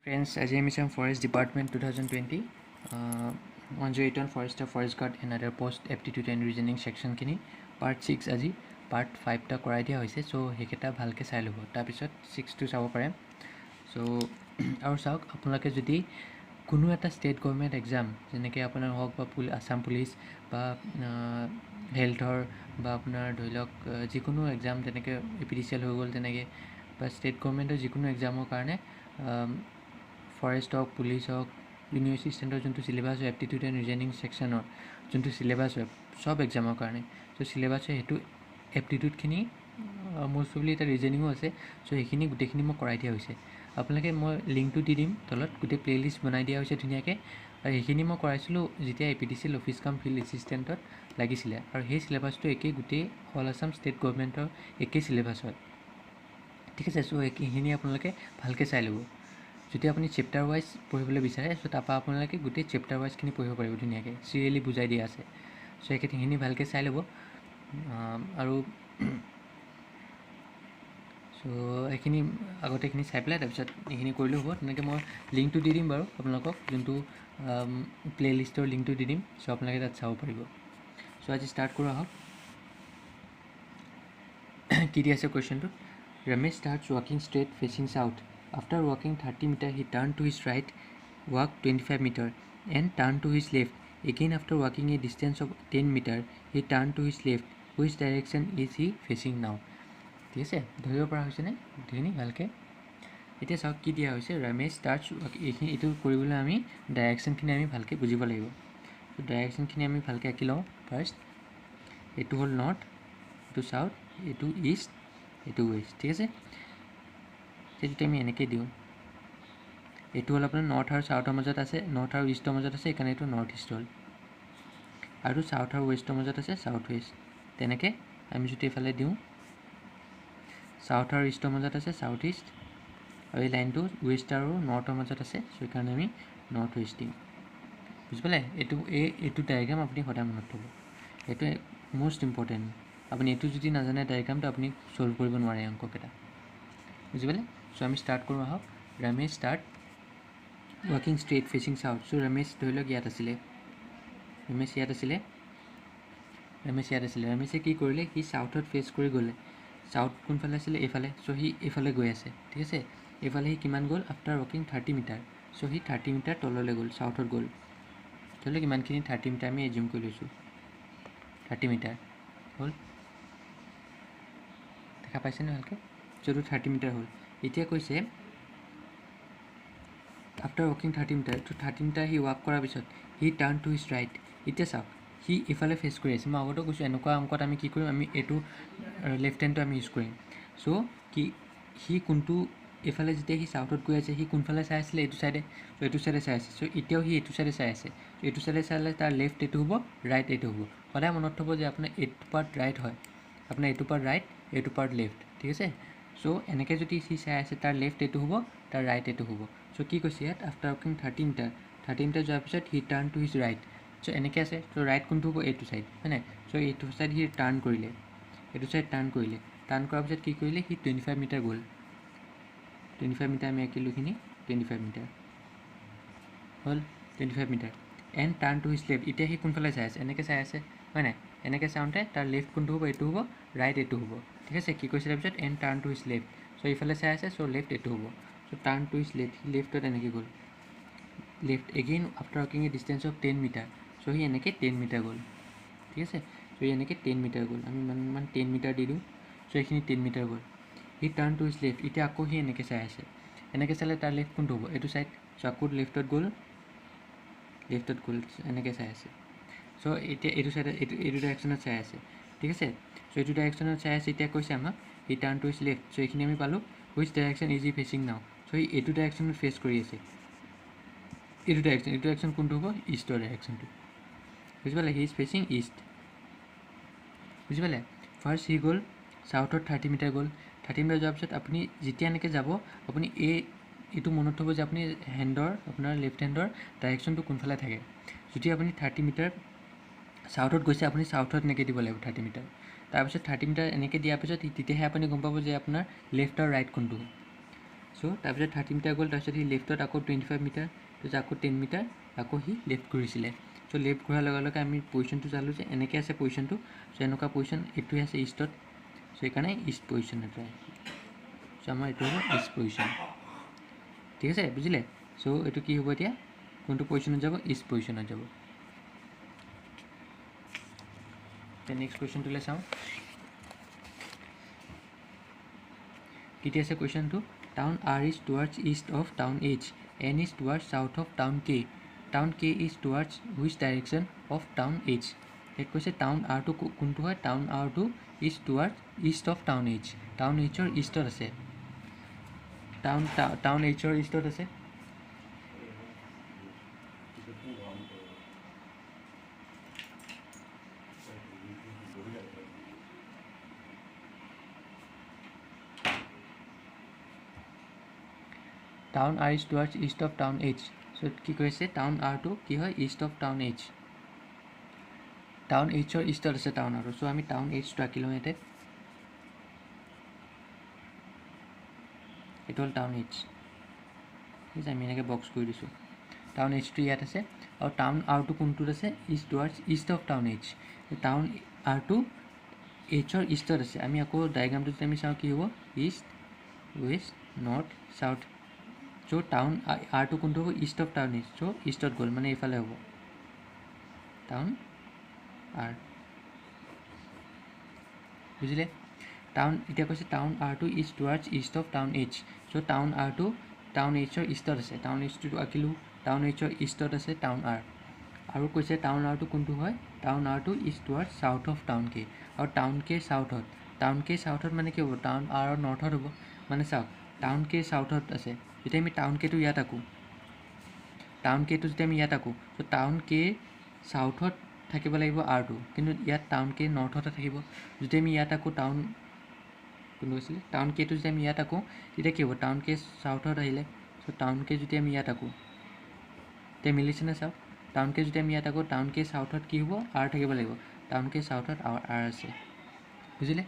Friends, as I mentioned, Forest Department 2020, 108 Forest Guard and other post aptitude and reasoning section kini part 6 আজি part 5 টা কৰাই দিয়া হৈছে so হেকেটা ভালকে চাই লব তাৰ পিছত 6 টো চাব পাৰে সো আৰু চাওক আপোনালোকে যদি কোনো এটা ষ্টেট গভৰ্নমেণ্ট এক্সাম যেনেকৈ আপোনাৰ হওক বা আসাম পুলিচ বা হেল্থৰ বা আপোনাৰ ধৰি লওক যিকোনো এক্সাম যেনেকৈ এপিডিচিএল হৈ গ'ল তেনেকৈ বা ষ্টেট গভৰ্নমেণ্টৰ যিকোনো এক্সামৰ কাৰণে ফৰেষ্ট হওক পুলিচ হওক ইউনিভাৰ্চিটি ষ্টেণ্ডৰ যোনটো চিলেবাছ হয় এপ্টিটিউড এণ্ড ৰিজনিং ছেকশ্যনৰ যোনটো চিলেবাছ হয় সব এক্সামৰ কাৰণে চ' চিলেবাছ হয় সেইটো এপ্টিটিউডখিনি মষ্ট প্ৰবলি এটা ৰিজনিঙো আছে চ' সেইখিনি গোটেইখিনি মই কৰাই দিয়া হৈছে আপোনালোকে মই লিংকটো দি দিম তলত গোটেই প্লে'লিষ্ট বনাই দিয়া হৈছে ধুনীয়াকৈ আৰু সেইখিনি মই কৰাইছিলোঁ যেতিয়া এপিডিচিএল অফিচ কাম ফিল্ড এছিষ্টেণ্টত লাগিছিলে আৰু সেই চিলেবাছটো একেই গোটেই অল আছাম ষ্টেট গভৰ্ণমেণ্টৰ একেই চিলেবাছ হয় ঠিক আছে চ' সেইখিনি আপোনালোকে ভালকৈ চাই ল'ব যদি আপুনি চেপ্টাৰ ৱাইজ পঢ়িবলৈ বিচাৰে চ' তাৰপৰা আপোনালোকে গোটেই চেপ্টাৰ ৱাইজখিনি পঢ়িব পাৰিব ধুনীয়াকৈ চিৰিয়েলি বুজাই দিয়া আছে চ' সেইখিনি ভালকৈ চাই ল'ব আৰু চ' এইখিনি আগতে এইখিনি চাই পেলাই তাৰপিছত এইখিনি কৰিলেও হ'ব তেনেকৈ মই লিংকটো দি দিম বাৰু আপোনালোকক যোনটো প্লে'লিষ্টৰ লিংকটো দি দিম চ' আপোনালোকে তাত চাব পাৰিব চ' আজি ষ্টাৰ্ট কৰোঁ আহক কি দি আছে কুৱেশ্যনটো Ramesh starts walking straight facing south. After walking 30 meters, he turned to his right, walked 25 meters, and turned to his left. Again, after walking a distance of 10 meters, he turned to his left. Which direction is he facing now? ঠিক আছে ধৰিব পৰা হৈছেনে গোটেইখিনি ভালকৈ এতিয়া চাওক কি দিয়া হৈছে ৰমেশ ষ্টাৰ্টছ এইখিনি এইটো কৰিবলৈ আমি ডাইৰেকশ্যনখিনি আমি ভালকৈ বুজিব লাগিব ত' ডাইৰেকশ্যনখিনি আমি ভালকৈ আঁকি লওঁ ফাৰ্ষ্ট এইটো হ'ল নৰ্থ এইটো চাউথ এইটো ইষ্ট এইটো ৱেষ্ট ঠিক আছে যদি আমি এনেকৈ দিওঁ এইটো হ'ল আপোনাৰ নৰ্থ আৰু চাউথৰ মাজত আছে নৰ্থ আৰু ইষ্টৰ মাজত আছে সেইকাৰণে এইটো নৰ্থ ইষ্ট হ'ল আৰু চাউথ আৰু ৱেষ্টৰ মাজত আছে চাউথ ৱেষ্ট তেনেকৈ আমি যদি এইফালে দিওঁ চাউথ আৰু ইষ্টৰ মাজত আছে চাউথ ইষ্ট আৰু এই লাইনটো ৱেষ্ট আৰু নৰ্থৰ মাজত আছে সেইকাৰণে আমি নৰ্থ ৱেষ্ট দিম বুজি পালে এইটো ডায়েগ্ৰাম আপুনি সদায় মনত থ'ব এইটো মষ্ট ইম্পৰ্টেণ্ট আপুনি এইটো যদি নাজানে ডায়েগ্ৰামটো আপুনি ছল্ভ কৰিব নোৱাৰে অংককেইটা বুজি পালে চ' আমি ষ্টাৰ্ট কৰোঁ আহক ৰমেশ ষ্টাৰ্ট ৱাকিং ষ্ট্ৰেইট ফেচিং চাউথ চ' ৰমেশ ধৰি লওক ইয়াত আছিলে ৰমেশে কি কৰিলে সি চাউথত ফেচ কৰি গ'লে চাউথ কোনফালে আছিলে এইফালে চ' সি এইফালে গৈ আছে ঠিক আছে এইফালে সি কিমান গ'ল আফটাৰ ৱাকিং 30 মিটাৰ চ' সি 30 মিটাৰ তললৈ গ'ল চাউথত গ'ল ধৰি লওক ইমানখিনি 30 মিটাৰ আমি এজিউম কৰি লৈছোঁ 30 মিটাৰ হ'ল দেখা পাইছেনে ভালকৈ য'টো 30 মিটাৰ হ'ল এতিয়া কৈছে আফটাৰ ৱাকিং 30 মিটাৰ ত' 30 মিটাৰ সি ৱাক কৰাৰ পিছত সি টাৰ্ণ টু হিজ ৰাইট এতিয়া চাওক সি এইফালে ফেচ কৰি আছে মই আগতে কৈছোঁ এনেকুৱা অংকত আমি কি কৰিম আমি এইটো লেফ্ট হেণ্ডটো আমি ইউজ কৰিম চ' কি সি কোনটো এইফালে যেতিয়া সি চাউথত গৈ আছে সি কোনফালে চাই আছিলে এইটো চাইডে চ' এইটো চাইডে চাই আছে চ' এতিয়াও সি এইটো চাইডে চাই আছে চ' এইটো চাইডে চালে তাৰ লেফ্ট এইটো হ'ব ৰাইট এইটো হ'ব সদায় মনত থ'ব যে আপোনাৰ এইটো পাৰ্ট ৰাইট হয় আপোনাৰ এইটো পাৰ্ট ৰাইট এইটো পাৰ্ট লেফ্ট ঠিক আছে চ' এনেকৈ যদি সি চাই আছে তাৰ লেফ্ট এইটো হ'ব তাৰ ৰাইট এইটো হ'ব চ' কি কৈছে ইয়াত আফটাৰ ৱাকিং 30 মিটাৰ যোৱাৰ পিছত সি টাৰ্ণ টু হিজ ৰাইট চ' এনেকৈ আছে চ' ৰাইট কোনটো হ'ব এইটো চাইড হয় নাই চ' এইটো চাইড সি টাৰ্ণ কৰিলে টাৰ্ণ কৰাৰ পিছত কি কৰিলে সি 25 মিটাৰ গ'ল 25 মিটাৰ আমি আঁকিলোঁ এইখিনি 25 মিটাৰ হ'ল 25 metre and turn to his left এতিয়া সি কোনফালে চাই আছে এনেকৈ চাই আছে হয় নাই এনেকৈ চাওঁতে তাৰ লেফ্ট কোনটো হ'ব এইটো হ'ব ৰাইট এইটো হ'ব ঠিক আছে কি কৈছে তাৰপিছত and turn to his left চ' এইফালে চাই আছে চ' লেফ্ট এইটো হ'ব চ' টাৰ্ণ টু হিজ লেফ্ট সি লেফ্টত এনেকৈ গ'ল লেফ্ট এগেইন আফটাৰ ৱাকিং এ ডিষ্টেঞ্চ অফ 10 মিটাৰ চ' সি এনেকৈ 10 মিটাৰ গ'ল ঠিক আছে চ' সি এনেকৈ 10 মিটাৰ গ'ল আমি ইমান 10 মিটাৰ দি দিওঁ চ' এইখিনি 10 মিটাৰ গ'ল সি টাৰ্ণ টু হিজ লেফ্ট এতিয়া আকৌ সি এনেকৈ চাই আছে এনেকৈ চালে তাৰ লেফ্ট কোনটো হ'ব এইটো চাইড চ' আকৌ লেফ্টত গ'ল এনেকৈ চাই আছে চ' এতিয়া এইটো চাইডত এইটো ডাইৰেকশ্যনত চাই আছে ঠিক আছে চ' এইটো ডাইৰেকশ্যনত চাই আছে এতিয়া কৈছে আমাক সি টাৰ্ণ টু হিজ লেফ্ট চ' এইখিনি আমি পালোঁ which direction is E fetching নাও চ' সি এইটো ডাইৰেকশ্যনত ফেচ কৰি আছে এইটো ডাইৰেকশ্যন কোনটো হ'ব ইষ্টৰ ডাইৰেকশ্যনটো বুজি পালে হি ইজ ফেচিং ইষ্ট বুজি পালে ফাৰ্ষ্ট সি গ'ল চাউথত 30 মিটাৰ গ'ল 30 মিটাৰ যোৱাৰ পিছত আপুনি যেতিয়া এনেকৈ যাব আপুনি এইটো মনত থ'ব যে আপুনি আপোনাৰ লেফ্ট হেণ্ডৰ ডাইৰেকশ্যনটো কোনফালে থাকে যদি আপুনি 30 মিটাৰ চাউথত গৈছে আপুনি চাউথত এনেকৈ দিব লাগিব 30 মিটাৰ তাৰপিছত 30 মিটাৰ এনেকৈ দিয়াৰ পিছত তেতিয়াহে আপুনি গম পাব যে আপোনাৰ লেফ্ট আৰু ৰাইট কোনটো সো তাৰপিছত 30 মিটাৰ গ'ল তাৰপিছত সি লেফ্টত আকৌ 25 মিটাৰ তাৰপিছত আকৌ 10 মিটাৰ আকৌ সি লেফ্ট ঘূৰিছিলে সো লেফ্ট ঘূৰাৰ লগে লগে আমি পজিশ্যনটো চালোঁ যে এনেকৈ আছে পজিশ্যনটো সো এনেকুৱা পজিশ্যন এইটোৱে আছে ইষ্টত সো সেইকাৰণে ইষ্ট পজিশ্যন এটা সো আমাৰ এইটো হ'ব ইষ্ট পজিশ্যন ঠিক আছে বুজিলে সো এইটো কি হ'ব এতিয়া কোনটো পজিশ্যনত যাব ইষ্ট পজিশ্যনত যাব নেক্সট কুৱেশ্যনটোলৈ চাওঁ কেতিয়া আছে কুৱেশ্যনটো town R is towards east of town H N is towards south of town K town K is towards which direction of town H it কৈছে টাউন R টো কোনটো হয় টাউন R টো is towards east of town H town H ৰ ইষ্টত আছে town H ৰ ইষ্টত আছে town R is towards east of town H so কি কৈছে টাউন R টো কি হয় east of town H town H ৰ ইষ্টত আছে টাউন R so আমি টাউন H টো আঁকি লওঁ ইয়াতে এইটো হ'ল টাউন H ঠিক আছে আমি এনেকৈ বক্স কৰি দিছোঁ টাউন H টো ইয়াত আছে আৰু টাউন R টো কোনটোত আছে east towards east of town H town R টো H ৰ ইষ্টত আছে আমি আকৌ ডায়েগ্ৰামটো যদি আমি চাওঁ কি হ'ব ইষ্ট ৱেষ্ট নৰ্থ চাউথ চ' টাউন R টো কোনটো হ'ব ইষ্ট অফ টাউন H চ' ইষ্টত গ'ল মানে এইফালে হ'ব টাউন R বুজিলে টাউন এতিয়া কৈছে টাউন R টো is towards east of town H so' town R টো টাউন H ৰ ইষ্টত আছে টাউন H টো আঁকিলোঁ টাউন H ৰ ইষ্টত আছে টাউন R আৰু কৈছে টাউন R টো কোনটো হয় টাউন R টো is towards south of town K আৰু টাউন K চাউথত মানে কি হ'ব টাউন R ৰ নৰ্থত হ'ব মানে চাওক টাউন K চাউথত আছে যেতিয়া আমি টাউন K টো ইয়াত আঁকো টাউন K টো যেতিয়া আমি ইয়াত আঁকো চ' টাউন K চাউথত থাকিব লাগিব R টো কিন্তু ইয়াত টাউন K নৰ্থতে থাকিব যদি আমি ইয়াত আঁকো টাউন কোনটো কৈছিলে টাউন K টো যদি আমি ইয়াত আঁকো তেতিয়া কি হ'ব টাউন K চাউথত আহিলে চ' টাউন K যদি আমি ইয়াত আঁকো তেতিয়া মিলিছেনে চাওক টাউন K যদি আমি ইয়াত আঁকো টাউন K চাউথত কি হ'ব R থাকিব লাগিব টাউন K চাউথত R আছে বুজিলে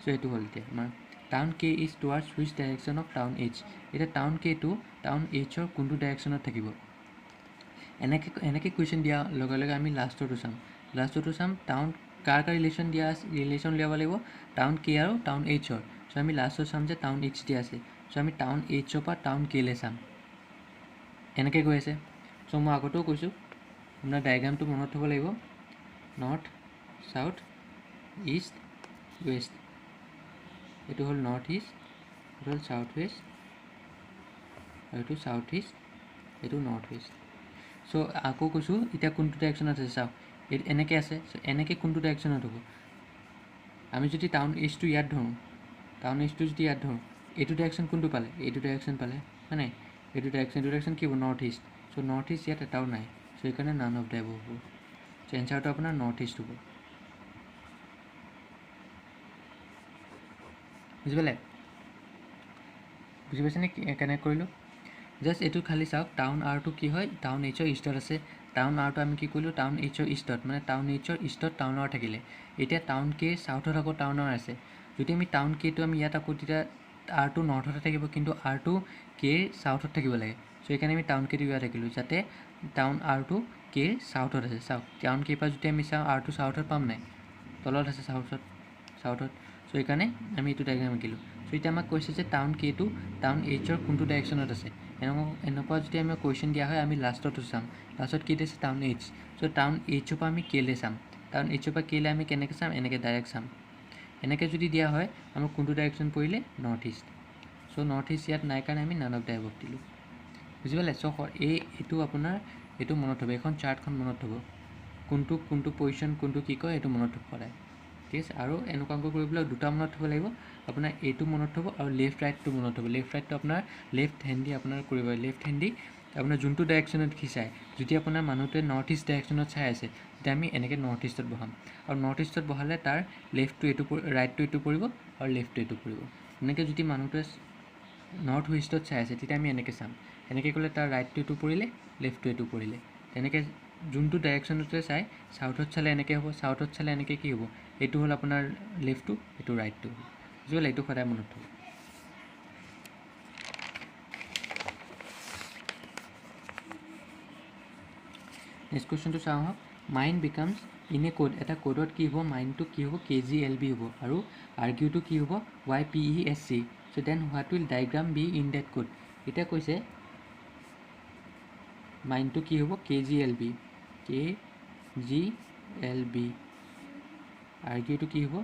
চ' এইটো হ'ল এতিয়া আমাৰ town K is towards which direction of town H এতিয়া টাউন K টো টাউন H ৰ কোনটো ডাইৰেকশ্যনত থাকিব এনেকৈ কুৱেশ্যন দিয়া লগে লগে আমি লাষ্টটো চাম টাউন কাৰ ৰিলেশ্যন উলিয়াব লাগিব টাউন K আৰু টাউন H ৰ চ' আমি লাষ্টত চাম যে টাউন H দিয়া আছে চ' আমি টাউন H ৰ পৰা টাউন K লৈ চাম এনেকৈ গৈ আছে চ' মই আগতেও কৈছোঁ আপোনাৰ ডায়েগ্ৰামটো মনত থ'ব লাগিব নৰ্থ চাউথ ইষ্ট ৱেষ্ট এইটো হ'ল নৰ্থ ইষ্ট এইটো হ'ল চাউথ ৱেষ্ট আৰু এইটো চাউথ ইষ্ট এইটো নৰ্থ ৱেষ্ট চ' আকৌ কৈছোঁ এতিয়া কোনটো ডাইৰেকশ্যনত আছে চাওক এনেকৈ আছে চ' এনেকৈ কোনটো ডাইৰেকশ্যনত হ'ব আমি যদি টাউন H টো ইয়াত ধৰোঁ এইটো ডাইৰেকশ্যন কোনটো পালে এইটো ডাইৰেকশ্যন পালে হয় নাই এইটো ডাইৰেকশ্যন কি হ'ব নৰ্থ ইষ্ট চ' নৰ্থ ইষ্ট ইয়াত এটাও নাই চ' সেইকাৰণে নান অফ দ্য এবভ হ'ব চ' এনচাৰটো আপোনাৰ নৰ্থ ইষ্ট হ'ব বুজি পাইছেনে কেনেকৈ কৰিলোঁ জাষ্ট এইটো খালি চাওক টাউন R টো কি হয় টাউন H ৰ ইষ্টত আছে টাউন R টো আমি কি কৰিলোঁ টাউন H ৰ ইষ্টত মানে টাউন H ৰ ইষ্টত টাউন R থাকিলে এতিয়া টাউন K চাউথত আকৌ টাউন R আছে যদি আমি টাউন K টো আমি ইয়াত আকৌ তেতিয়া R টো নৰ্থতে থাকিব কিন্তু R টো K চাউথত থাকিব লাগে চ' সেইকাৰণে আমি টাউন K টো ইয়াত থাকিলোঁ যাতে টাউন R টো K চাউথত আছে চাওক টাউন K পৰা যদি আমি চাওঁ R টো চাউথত পাম নাই তলত আছে চাউথত চ' সেইকাৰণে আমি এইটো ডায়েগ্ৰাম আঁকিলোঁ চ' এতিয়া আমাক কৈছে যে টাউন K টো টাউন H ৰ কোনটো ডাইৰেকশ্যনত আছে এনেকুৱা যদি আমি কুৱেশ্যন দিয়া হয় আমি লাষ্টতো চাম লাষ্টত কি দিছে টাউন H চ' টাউন H ৰ পৰা আমি K লৈ চাম টাউন H ৰ পৰা K লৈ আমি কেনেকৈ চাম এনেকৈ ডাইৰেক্ট চাম এনেকৈ যদি দিয়া হয় আমাক কোনটো ডাইৰেকশ্যন পৰিলে নৰ্থ ইষ্ট চ' নৰ্থ ইষ্ট ইয়াত নাই কাৰণে আমি নান অফ দ্য এবভ দিলোঁ বুজি পালে চ' এইটো আপোনাৰ এইটো মনত থ'ব এইখন চাৰ্টখন মনত থ'ব কোনটো পজিশ্যন কোনটো কি কয় এইটো মনত থ'ব সদায় ঠিক আছে আৰু এনেকুৱা অংক কৰিবলৈ দুটা মনত থ'ব লাগিব আপোনাৰ এইটো মনত থ'ব আৰু লেফ্ট ৰাইটটো মনত থ'ব লেফ্ট ৰাইটটো আপোনাৰ লেফ্ট হেণ্ডি আপোনাৰ কৰিব লেফ্ট হেণ্ডি আপোনাৰ যোনটো ডাইৰেকশ্যনত চাই যদি আপোনাৰ মানুহটোৱে নৰ্থ ইষ্ট ডাইৰেকশ্যনত চাই আছে তেতিয়া আমি এনেকৈ নৰ্থ ইষ্টত বহাম আৰু নৰ্থ ইষ্টত বহালে তাৰ লেফ্টটো এইটো ৰাইটটো এইটো পৰিব আৰু লেফ্টটো এইটো পৰিব এনেকৈ যদি মানুহটোৱে নৰ্থ ৱেষ্টত চাই আছে তেতিয়া আমি এনেকৈ চাম এনেকৈ ক'লে তাৰ ৰাইটটো এইটো পৰিলে লেফ্টটো এইটো পৰিলে তেনেকৈ যোনটো ডাইৰেকশ্যনতে চাই চাউথত চালে এনেকৈ হ'ব চাউথত চালে এনেকৈ কি হ'ব এইটো হ'ল আপোনাৰ লেফ্টটো এইটো ৰাইটটো বুজি পালে এইটো সদায় মনত থ'ব নেক্সট কুৱেশ্যনটো চাওঁ আহক mine becomes in a code এটা কোডত কি হ'ব মাইনটো কি হ'ব KGLB হ'ব আৰু আৰ্গিউটো কি হ'ব YPESC so' then what will diagram be in that code এতিয়া কৈছে মাইনটো কি হ'ব KGLB আৰ্গিউটো কি হ'ব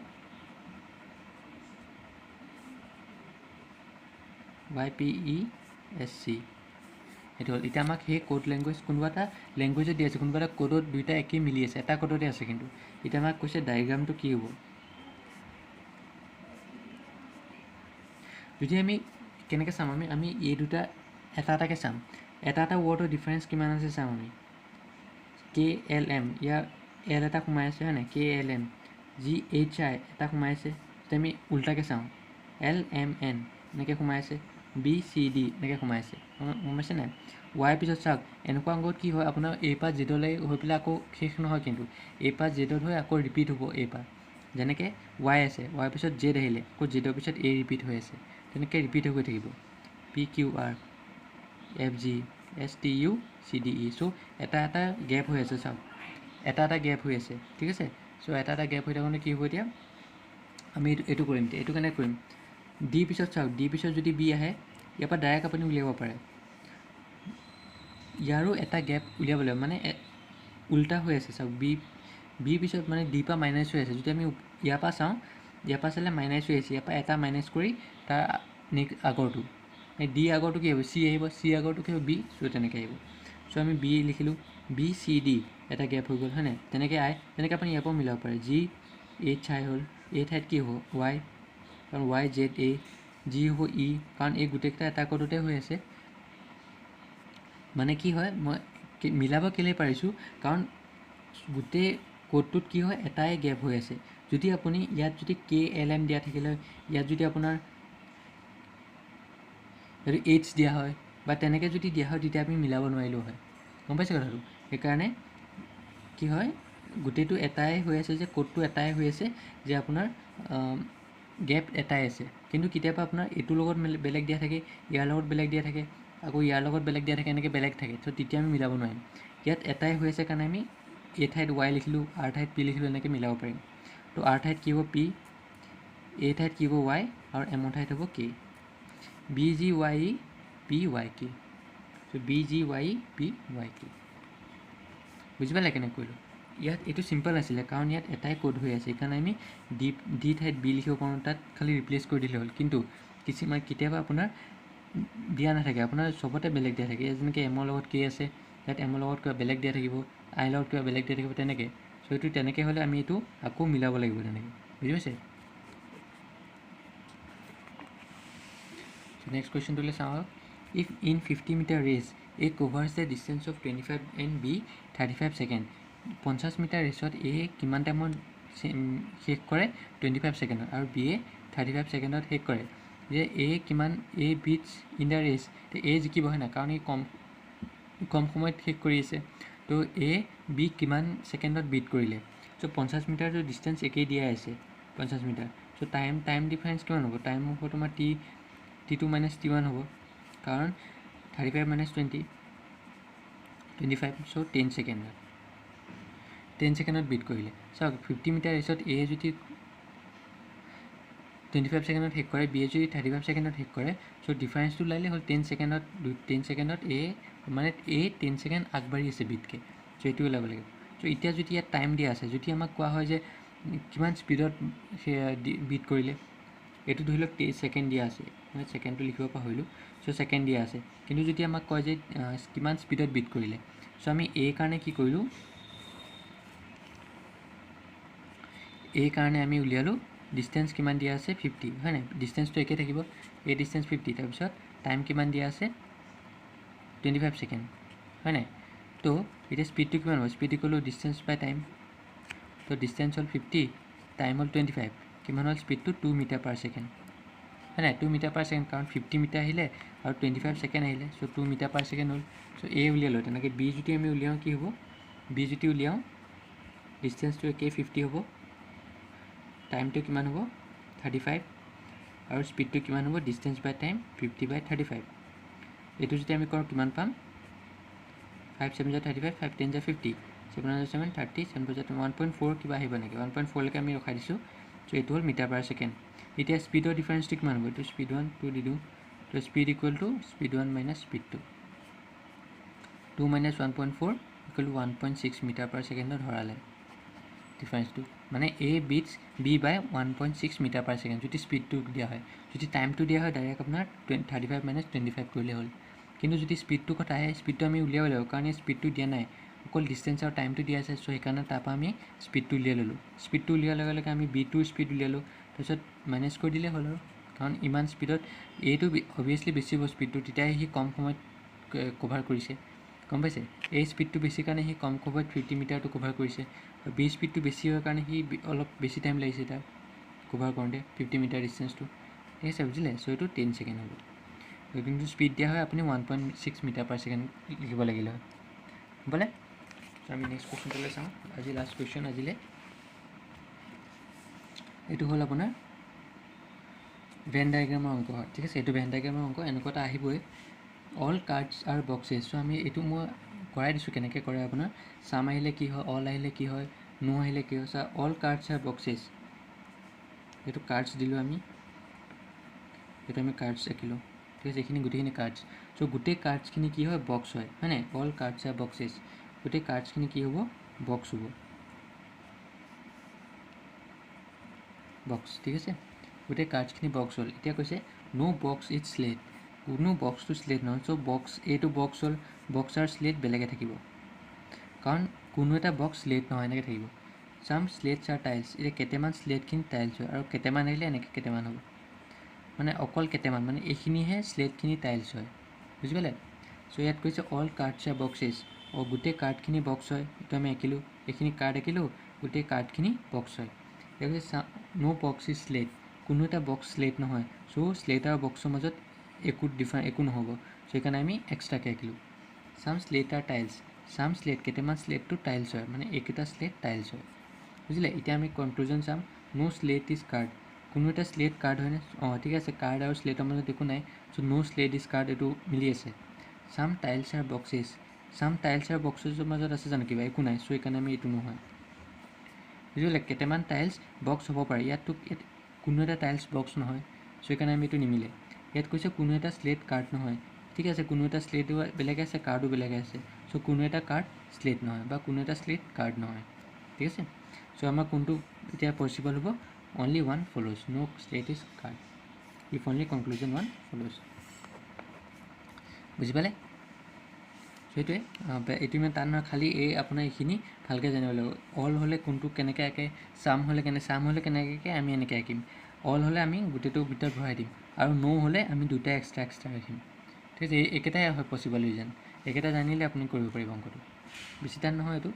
YPESC সেইটো হ'ল এতিয়া আমাক সেই কোড লেংগুৱেজ কোনোবা এটা লেংগুৱেজত দি আছে কোনোবা এটা কোডত দুইটা একেই মিলি আছে এটা কোডতে আছে কিন্তু এতিয়া আমাক কৈছে ডায়েগ্ৰামটো কি হ'ব যদি আমি কেনেকৈ চাম আমি এই দুটা এটা এটাকৈ চাম এটা ৱৰ্ডৰ ডিফাৰেঞ্চ কিমান আছে চাম আমি KLM ইয়াৰ L এটা সোমাই আছে হয় নাই KLM GHI এটা সোমাই আছে যদি আমি উল্টাকৈ চাওঁ LMN এনেকৈ সোমাই আছে BCD এনেকৈ সোমাই আছে গম পাইছে নাই Y পিছত চাওক এনেকুৱা অংকত কি হয় আপোনাৰ A পৰা জেডলৈ হৈ পেলাই আকৌ শেষ নহয় কিন্তু A পৰা জেডত হৈ আকৌ ৰিপিট হ'ব A পৰা যেনেকৈ Y আছে Y পিছত Z আহিলে আকৌ জেডৰ পিছত A ৰিপিট হৈ আছে তেনেকৈ ৰিপিট হৈ গৈ থাকিব PQR FG STU CDE চ' এটা গেপ হৈ আছে চাওক এটা গেপ হৈ আছে ঠিক আছে চ' এটা গেপ হৈ থাকোঁতে কি হ'ব এতিয়া আমি এইটো কৰিম এইটো কেনেকৈ কৰিম D পিছত চাওক D পিছত যদি B আহে ইয়াৰ পৰা ডাইৰেক্ট আপুনি উলিয়াব পাৰে ইয়াৰো এটা গেপ উলিয়াব লাগিব মানে উল্টা হৈ আছে চাওক B পিছত মানে D পৰা মাইনাছ হৈ আছে যদি আমি ইয়াৰ পৰা চাওঁ ইয়াৰ পৰা চালে মাইনাছ হৈ আছে ইয়াৰ পৰা এটা মাইনাছ কৰি তাৰ নেক্সট আগৰটো D আগৰটো কি হ'ব C আহিব C আগৰটো কি হ'ব B চ' তেনেকৈ আহিব চ' আমি B লিখিলোঁ BCD এটা গেপ হৈ গ'ল হয় নাই তেনেকৈ তেনেকৈ আপুনি ইয়াৰ পৰা মিলাব পাৰে GHI হ'ল এই ঠাইত কি হ'ব Y কাৰণ YZA G হ'ব E কাৰণ এই গোটেইকেইটা এটা কোডতে হৈ আছে মানে কি হয় মই মিলাব কেলৈ পাৰিছোঁ কাৰণ গোটেই কোডটোত কি হয় এটাই গেপ হৈ আছে যদি আপুনি ইয়াত যদি KLM দিয়া থাকিলে ইয়াত যদি আপোনাৰ যদি H দিয়া হয় বা তেনেকৈ যদি দিয়া হয় তেতিয়া আমি মিলাব নোৱাৰিলোঁ হয় গম পাইছে কথাটো সেইকাৰণে কি হয় গোটেইটো এটাই হৈ আছে যে কোডটো এটাই হৈ আছে যে আপোনাৰ গেপ এটাই আছে কিন্তু কেতিয়াবা আপোনাৰ এইটোৰ লগত বেলেগ দিয়া থাকে ইয়াৰ লগত বেলেগ দিয়া থাকে আকৌ ইয়াৰ লগত বেলেগ দিয়া থাকে এনেকৈ বেলেগ থাকে চ' তেতিয়া আমি মিলাব নোৱাৰিম ইয়াত এটাই হৈ আছে কাৰণে আমি এই ঠাইত Y লিখিলোঁ R ঠাইত P লিখিলোঁ এনেকৈ মিলাব পাৰিম তো R ঠাইত কি হ'ব P এই ঠাইত কি হ'ব Y আৰু M ঠাইত হ'ব K BGYEPYK চ' BGYEPYK বুজি পালে কেনেকৈ কৰিলোঁ ইয়াত এইটো চিম্পল আছিলে কাৰণ ইয়াত এটাই কোড হৈ আছে সেইকাৰণে আমি D ঠাইত B লিখিব পাৰোঁ তাত খালি ৰিপ্লেচ কৰি দিলে হ'ল কিন্তু কেতিয়াবা আপোনাৰ দিয়া নাথাকে আপোনাৰ চবতে বেলেগ দিয়া থাকে যেনেকৈ এমৰ লগত K আছে ইয়াত এমৰ লগত কিবা বেলেগ দিয়া থাকিব I লগত কিবা বেলেগ দিয়া থাকিব তেনেকৈ চ' এইটো তেনেকৈ হ'লে আমি এইটো আকৌ মিলাব লাগিব তেনেকৈ বুজি পাইছে নেক্সট কুৱেশ্যনটোলৈ চাওঁ if in 50 metre race A covers the distance of 25 and B 35 second 50 metre ৰেচত A কিমান টাইমত শেষ কৰে 25 ছেকেণ্ডত আৰু B 35 ছেকেণ্ডত শেষ কৰে যে A কিমান A beats in the race A জিকিব হয় নাই কাৰণ ই কম সময়ত শেষ কৰি আছে তো A B কিমান ছেকেণ্ডত বিট কৰিলে চ' 50 মিটাৰটো ডিষ্টেঞ্চ একেই দিয়াই আছে 50 মিটাৰ চ' টাইম ডিফাৰেঞ্চ কিমান হ'ব টাইম হ'ব তোমাৰ T2 minus T1 হ'ব কাৰণ 35 minus 20 25 চ' 10 ছেকেণ্ডত বিট কৰিলে চাওক 50 মিটাৰ ৰেচত A যদি 25 ছেকেণ্ডত শেষ কৰে B যদি 35 ছেকেণ্ডত শেষ কৰে চ' ডিফাৰেঞ্চটো ওলালে হ'ল 10 ছেকেণ্ডত A মানে A 10 ছেকেণ্ড আগবাঢ়ি আছে বিটকৈ চ' এইটো ওলাব লাগিব চ' এতিয়া যদি ইয়াত টাইম দিয়া আছে যদি আমাক কোৱা হয় যে কিমান স্পীডত বিট কৰিলে এইটো ধৰি লওক ছেকেণ্ড দিয়া আছে মই ছেকেণ্ডটো লিখিব পাহৰিলোঁ চ' ছেকেণ্ড দিয়া আছে কিন্তু যদি আমাক কয় যে কিমান স্পীডত বিট কৰিলে চ' আমি A কাৰণে কি কৰিলোঁ A কাৰণে আমি উলিয়ালোঁ ডিষ্টেঞ্চ কিমান দিয়া আছে 50 হয় নাই ডিষ্টেঞ্চটো একে থাকিব এই ডিষ্টেঞ্চ 50 তাৰপিছত টাইম কিমান দিয়া আছে 25 ছেকেণ্ড হয় নাই তো এতিয়া স্পীডটো কিমান হ'ব স্পীড ইকুৱেল ডিষ্টেঞ্চ বাই টাইম তো ডিষ্টেঞ্চ হ'ল 50 টাইম হ'ল 25 কিমান হ'ল স্পীডটো 2 মিটাৰ পাৰ ছেকেণ্ড হয় নাই 2 মিটাৰ পাৰ ছেকেণ্ড কাৰণ 50 মিটাৰ আহিলে আৰু 25 ছেকেণ্ড আহিলে চ' 2 মিটাৰ পাৰ ছেকেণ্ড হ'ল চ' A উলিয়ালোঁ তেনেকৈ B যদি আমি উলিয়াওঁ কি হ'ব B যদি উলিয়াওঁ ডিষ্টেঞ্চটো একেই 50 হ'ব টাইমটো কিমান হ'ব 35 আৰু স্পীডটো কিমান হ'ব ডিষ্টেঞ্চ বাই টাইম 50/35 এইটো যদি আমি কৰোঁ কিমান পাম 5 7 35 5 10 50 7 7 30 7 1.4 কিবা আহিব নেকি 1.4 লৈকে আমি ৰখাই দিছোঁ চ' এইটো হ'ল মিটাৰ পাৰ ছেকেণ্ড এতিয়া স্পীডৰ ডিফাৰেঞ্চটো কিমান হ'ব এইটো স্পীড 1 2 দি দিওঁ তো speed equal to speed 1 minus speed 2 minus 1.4 equal to 1.6 metre per ছেকেণ্ডত ধৰালে ডিফাৰেঞ্চটো মানে A beats B by 1.6 metre per second যদি স্পীডটো দিয়া হয় যদি টাইমটো দিয়া হয় ডাইৰেক্ট আপোনাৰ 35 মাইনাছ 25 কৰিলে হ'ল কিন্তু যদি স্পীডটো কথা আহে স্পীডটো আমি উলিয়াব লাগিব কাৰণ এই স্পীডটো দিয়া নাই অকল ডিষ্টেঞ্চ আৰু টাইমটো দিয়া আছে চ' সেইকাৰণে তাৰপৰা আমি স্পীডটো উলিয়াই ল'লোঁ স্পীডটো উলিওৱাৰ লগে লগে আমি বিটোৰ স্পীড উলিয়ালোঁ তাৰপিছত মাইনাছ কৰি দিলেই হ'ল আৰু কাৰণ ইমান স্পীডত এইটো অভিয়াছলি বেছি হ'ব স্পীডটো তেতিয়াহে সি কম সময়ত কভাৰ কৰিছে গম পাইছে এই স্পীডটো বেছি কাৰণে সি কম সময়ত 50 মিটাৰটো কভাৰ কৰিছে আৰু বি স্পীডটো বেছি হোৱাৰ কাৰণে সি অলপ বেছি টাইম লাগিছে তাৰ কভাৰ কৰোঁতে 50 মিটাৰ ডিষ্টেঞ্চটো ঠিক আছে বুজিলে চ' এইটো 10 ছেকেণ্ড হ'ব কিন্তু স্পীড দিয়া হয় আপুনি 1.6 মিটাৰ পাৰ ছেকেণ্ড লিখিব লাগিলে হয় বোলে আমি নেক্সট কুৱেশ্যনটোলৈ চাওঁ আজি লাষ্ট কুৱেশ্যন আজিলৈ এইটো হ'ল আপোনাৰ ভেন ডায়েগ্ৰামৰ অংক হয় ঠিক আছে এইটো ভেন ডায়েগ্ৰামৰ অংক এনেকুৱা এটা আহিবই অল কাৰ্ডছ আৰু বক্সেছ চ' আমি এইটো মই কৰাই দিছোঁ কেনেকৈ কৰে আপোনাৰ চাম আহিলে কি হয় অল আহিলে কি হয় নো আহিলে কি হয় চ' অল কাৰ্ডছ আৰু বক্সেছ এইটো কাৰ্ডছ দিলোঁ আমি এইটো আমি কাৰ্ডছ আঁকিলোঁ ঠিক আছে এইখিনি গোটেইখিনি কাৰ্ডছ চ' গোটেই কাৰ্ডছখিনি কি হয় বক্স হয়নে অল কাৰ্ডছ আৰু বক্সেছ গোটেই কাৰ্ডছখিনি কি হ'ব বক্স হ'ব বক্স ঠিক আছে গোটেই কাৰ্ডছখিনি বক্স হ'ল এতিয়া কৈছে নো বক্স ইজ স্লেট কোনো বক্সটো স্লেট নহয় চ' বক্স এইটো বক্স হ'ল বক্স আৰু স্লেট বেলেগে থাকিব কাৰণ কোনো এটা বক্স স্লেট নহয় এনেকৈ থাকিব চাম স্লেটছ আৰু টাইলছ এতিয়া কেইটামান স্লেটখিনি টাইলছ হয় আৰু কেইটামান আহিলে এনেকৈ কেইটামান হ'ব মানে অকল কেইটামান মানে এইখিনিহে স্লেটখিনি টাইলছ হয় বুজি পালে চ' ইয়াত কৈছে অল কাৰ্ডছ আৰু বক্সেছ গোটেই কাৰ্ডখিনি বক্স হয় এইটো আমি আঁকিলোঁ এইখিনি কাৰ্ড আঁকিলোঁ গোটেই কাৰ্ডখিনি বক্স হয় এতিয়া কৈছে নো বক্স ইজ স্লেট কোনো এটা বক্স স্লেট নহয় চ' স্লেট আৰু বক্সৰ মাজত একো নহ'ব চ' সেইকাৰণে আমি এক্সট্ৰাকৈ আঁকিলোঁ চাম স্লেট আৰু টাইলছ চাম স্লেট কেইটামান স্লেটটো টাইলছ হয় মানে এইকেইটা স্লেট টাইলছ হয় বুজিলে এতিয়া আমি কনক্লুজন চাম নো স্লেট ইজ কাৰ্ড কোনো এটা স্লেট কাৰ্ড হয়নে ঠিক আছে কাৰ্ড আৰু স্লেটৰ মাজত একো নাই চ' নো স্লেট ইজ কাৰ্ড এইটো মিলি আছে চাম টাইলছ আৰু বক্সেছ চাম টাইলছ আৰু বক্সেছৰ মাজত আছে জানো কিবা একো নাই চ' সেইকাৰণে আমি এইটো নহয় বুজিলে কেইটামান টাইলছ বক্স হ'ব পাৰে ইয়াততো কোনো এটা টাইলছ বক্স নহয় চ' সেইকাৰণে আমি এইটো নিমিলে ইয়াত কৈছে কোনো এটা স্লেট কাৰ্ড নহয় ঠিক আছে কোনো এটা স্লেটো বেলেগ আছে কাৰ্ডো বেলেগ আছে চ' কোনো এটা কাৰ্ড স্লেট নহয় বা কোনো এটা স্লেট কাৰ্ড নহয় ঠিক আছে চ' আমাৰ কোনটো এতিয়া পচিবল হ'ব only one follows no' slate is card if only conclusion one follows বুজি পালে সেইটোৱে এইটো ইমান টান নহয় খালি এই আপোনাৰ এইখিনি ভালকৈ জানিব লাগিব অল হ'লে কোনটো কেনেকৈ আঁকে চাম হ'লে কেনেকৈ আমি এনেকৈ আঁকিম অল হ'লে আমি গোটেইটো ভিতৰত ভৰাই দিম আৰু ন' হ'লে আমি দুটা এক্সট্ৰা ৰাখিম ঠিক আছে একেটাই হয় পচিবল ৰিজন একেটা জানিলে আপুনি কৰিব পাৰিব অংকটো বেছি টান নহয় এইটো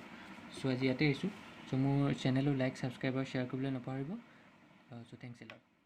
চ' আজি ইয়াতে আহিছোঁ চ' মোৰ চেনেলটো লাইক ছাবস্ক্ৰাইব আৰু শ্বেয়াৰ কৰিবলৈ নপাহৰিব চ' থেংকছ এ লট